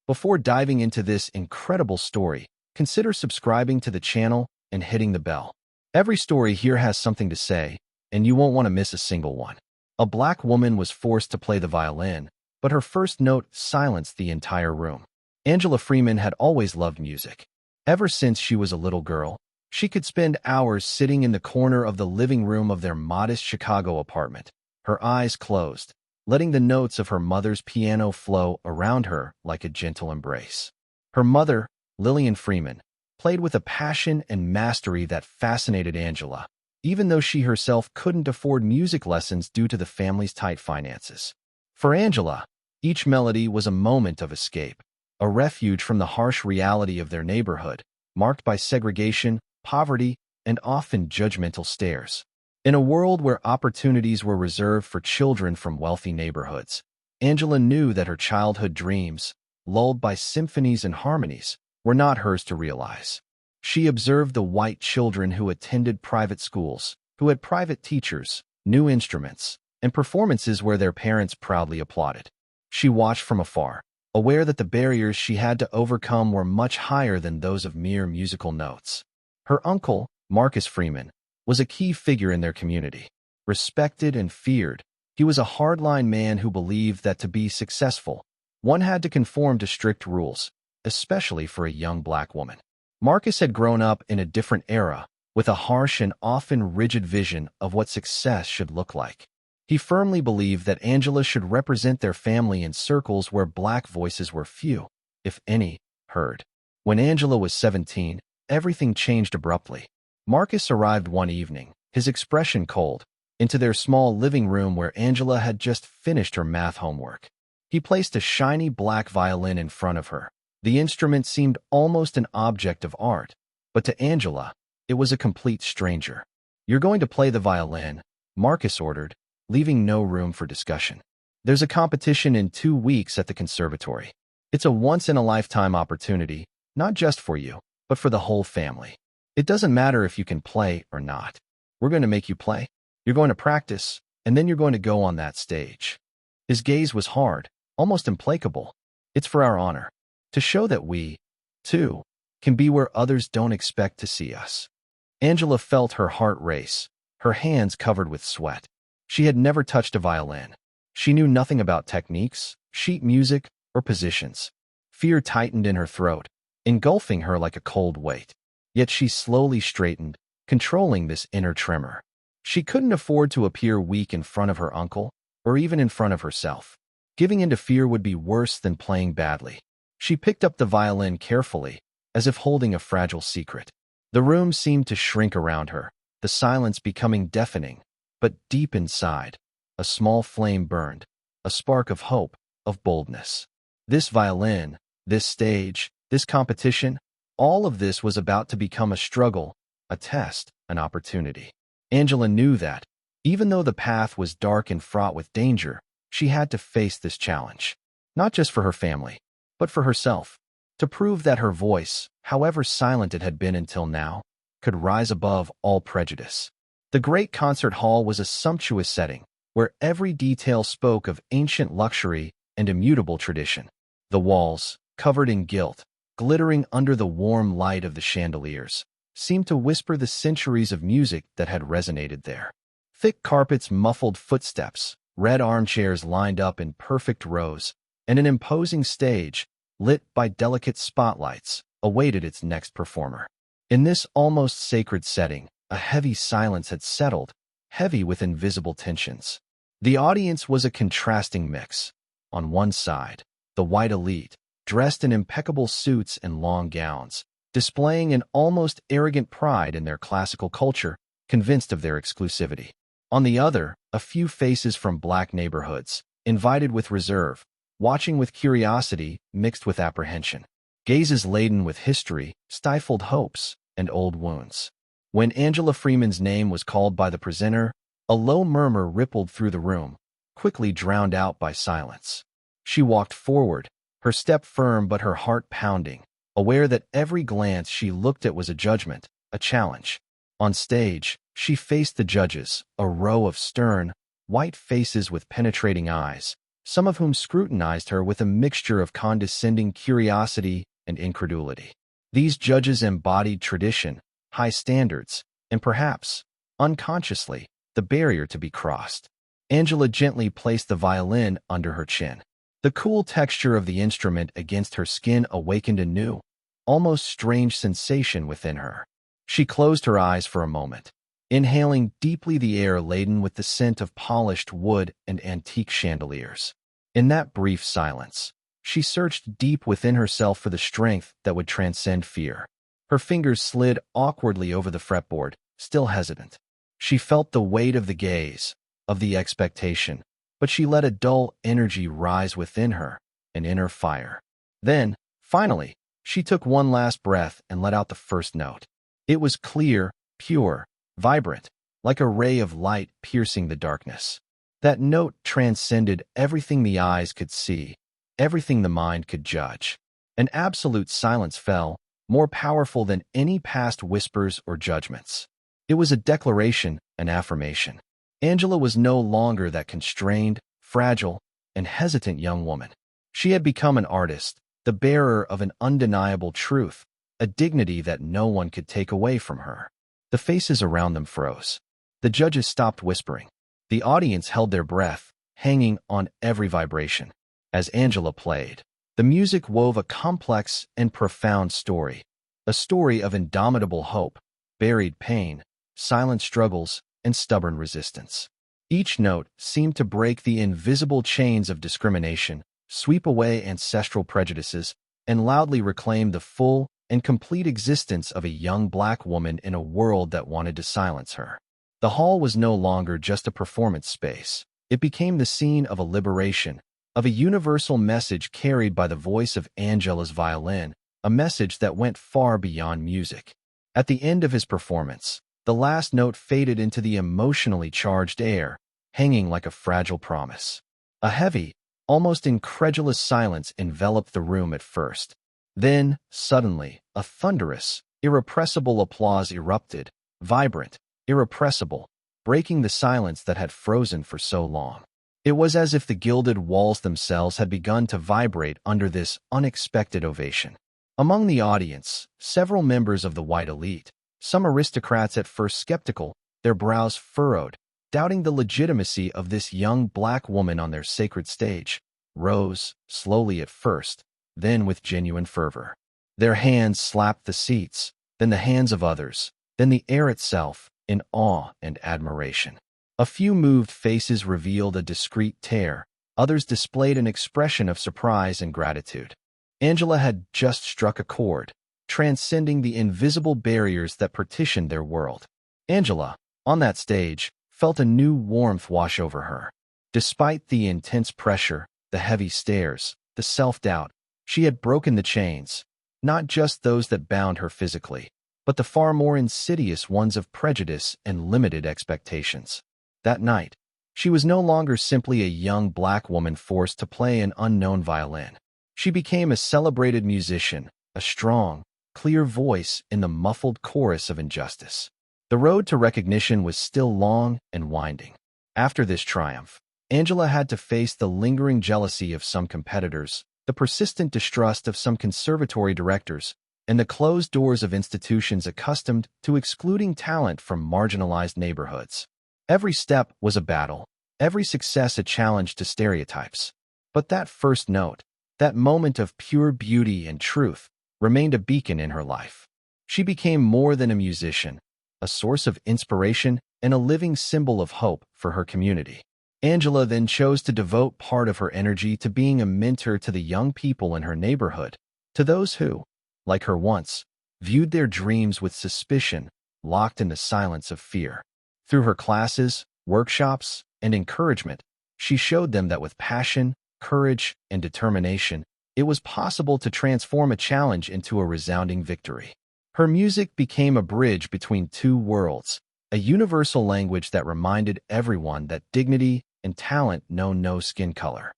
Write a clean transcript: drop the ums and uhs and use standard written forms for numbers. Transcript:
Before diving into this incredible story, consider subscribing to the channel and hitting the bell. Every story here has something to say, and you won't want to miss a single one. A black woman was forced to play the violin, but her first note silenced the entire room. Angela Freeman had always loved music. Ever since she was a little girl, she could spend hours sitting in the corner of the living room of their modest Chicago apartment, her eyes closed, letting the notes of her mother's piano flow around her like a gentle embrace. Her mother, Lillian Freeman, played with a passion and mastery that fascinated Angela, even though she herself couldn't afford music lessons due to the family's tight finances. For Angela, each melody was a moment of escape, a refuge from the harsh reality of their neighborhood, marked by segregation, poverty, and often judgmental stares. In a world where opportunities were reserved for children from wealthy neighborhoods, Angela knew that her childhood dreams, lulled by symphonies and harmonies, were not hers to realize. She observed the white children who attended private schools, who had private teachers, new instruments, and performances where their parents proudly applauded. She watched from afar, aware that the barriers she had to overcome were much higher than those of mere musical notes. Her uncle, Marcus Freeman, was a key figure in their community. Respected and feared, he was a hardline man who believed that to be successful, one had to conform to strict rules, especially for a young black woman. Marcus had grown up in a different era, with a harsh and often rigid vision of what success should look like. He firmly believed that Angela should represent their family in circles where black voices were few, if any, heard. When Angela was 17, everything changed abruptly. Marcus arrived one evening, his expression cold, into their small living room where Angela had just finished her math homework. He placed a shiny black violin in front of her. The instrument seemed almost an object of art, but to Angela, it was a complete stranger. "You're going to play the violin," Marcus ordered, leaving no room for discussion. "There's a competition in 2 weeks at the conservatory. It's a once-in-a-lifetime opportunity, not just for you, but for the whole family. It doesn't matter if you can play or not. We're going to make you play. You're going to practice, and then you're going to go on that stage." His gaze was hard, almost implacable. "It's for our honor. To show that we, too, can be where others don't expect to see us." Angela felt her heart race, her hands covered with sweat. She had never touched a violin. She knew nothing about techniques, sheet music, or positions. Fear tightened in her throat, engulfing her like a cold weight. Yet she slowly straightened, controlling this inner tremor. She couldn't afford to appear weak in front of her uncle, or even in front of herself. Giving in to fear would be worse than playing badly. She picked up the violin carefully, as if holding a fragile secret. The room seemed to shrink around her, the silence becoming deafening, but deep inside, a small flame burned, a spark of hope, of boldness. This violin, this stage, this competition, all of this was about to become a struggle, a test, an opportunity. Angela knew that, even though the path was dark and fraught with danger, she had to face this challenge. Not just for her family, but for herself, to prove that her voice, however silent it had been until now, could rise above all prejudice. The great concert hall was a sumptuous setting, where every detail spoke of ancient luxury and immutable tradition. The walls, covered in gilt, glittering under the warm light of the chandeliers, seemed to whisper the centuries of music that had resonated there. Thick carpets muffled footsteps, red armchairs lined up in perfect rows, and an imposing stage, lit by delicate spotlights, awaited its next performer. In this almost sacred setting, a heavy silence had settled, heavy with invisible tensions. The audience was a contrasting mix. On one side, the white elite, dressed in impeccable suits and long gowns, displaying an almost arrogant pride in their classical culture, convinced of their exclusivity. On the other, a few faces from black neighborhoods, invited with reserve, watching with curiosity mixed with apprehension. Gazes laden with history, stifled hopes, and old wounds. When Angela Freeman's name was called by the presenter, a low murmur rippled through the room, quickly drowned out by silence. She walked forward, her step firm but her heart pounding, aware that every glance she looked at was a judgment, a challenge. On stage, she faced the judges, a row of stern, white faces with penetrating eyes, some of whom scrutinized her with a mixture of condescending curiosity and incredulity. These judges embodied tradition, high standards, and perhaps, unconsciously, the barrier to be crossed. Angela gently placed the violin under her chin. The cool texture of the instrument against her skin awakened a new, almost strange sensation within her. She closed her eyes for a moment, inhaling deeply the air laden with the scent of polished wood and antique chandeliers. In that brief silence, she searched deep within herself for the strength that would transcend fear. Her fingers slid awkwardly over the fretboard, still hesitant. She felt the weight of the gaze, of the expectation, but she let a dull energy rise within her, an inner fire. Then, finally, she took one last breath and let out the first note. It was clear, pure, vibrant, like a ray of light piercing the darkness. That note transcended everything the eyes could see, everything the mind could judge. An absolute silence fell, more powerful than any past whispers or judgments. It was a declaration, an affirmation. Angela was no longer that constrained, fragile, and hesitant young woman. She had become an artist, the bearer of an undeniable truth, a dignity that no one could take away from her. The faces around them froze. The judges stopped whispering. The audience held their breath, hanging on every vibration. As Angela played, the music wove a complex and profound story, a story of indomitable hope, buried pain, silent struggles, and stubborn resistance. Each note seemed to break the invisible chains of discrimination, sweep away ancestral prejudices, and loudly reclaim the full and complete existence of a young black woman in a world that wanted to silence her. The hall was no longer just a performance space. It became the scene of a liberation, of a universal message carried by the voice of Angela's violin, a message that went far beyond music. At the end of his performance, the last note faded into the emotionally charged air, hanging like a fragile promise. A heavy, almost incredulous silence enveloped the room at first. Then, suddenly, a thunderous, irrepressible applause erupted, vibrant, irrepressible, breaking the silence that had frozen for so long. It was as if the gilded walls themselves had begun to vibrate under this unexpected ovation. Among the audience, several members of the white elite, some aristocrats at first skeptical, their brows furrowed, doubting the legitimacy of this young black woman on their sacred stage, rose, slowly at first, then with genuine fervor. Their hands slapped the seats, then the hands of others, then the air itself, in awe and admiration. A few moved faces revealed a discreet tear, others displayed an expression of surprise and gratitude. Angela had just struck a chord, transcending the invisible barriers that partitioned their world. Angela, on that stage, felt a new warmth wash over her. Despite the intense pressure, the heavy stares, the self-doubt, she had broken the chains, not just those that bound her physically, but the far more insidious ones of prejudice and limited expectations. That night, she was no longer simply a young black woman forced to play an unknown violin. She became a celebrated musician, a strong, clear voice in the muffled chorus of injustice. The road to recognition was still long and winding. After this triumph, Angela had to face the lingering jealousy of some competitors, the persistent distrust of some conservatory directors, and the closed doors of institutions accustomed to excluding talent from marginalized neighborhoods. Every step was a battle, every success a challenge to stereotypes. But that first note, that moment of pure beauty and truth, remained a beacon in her life. She became more than a musician, a source of inspiration and a living symbol of hope for her community. Angela then chose to devote part of her energy to being a mentor to the young people in her neighborhood, to those who, like her once, viewed their dreams with suspicion, locked in the silence of fear. Through her classes, workshops, and encouragement, she showed them that with passion, courage, and determination, it was possible to transform a challenge into a resounding victory. Her music became a bridge between two worlds, a universal language that reminded everyone that dignity and talent know no skin color.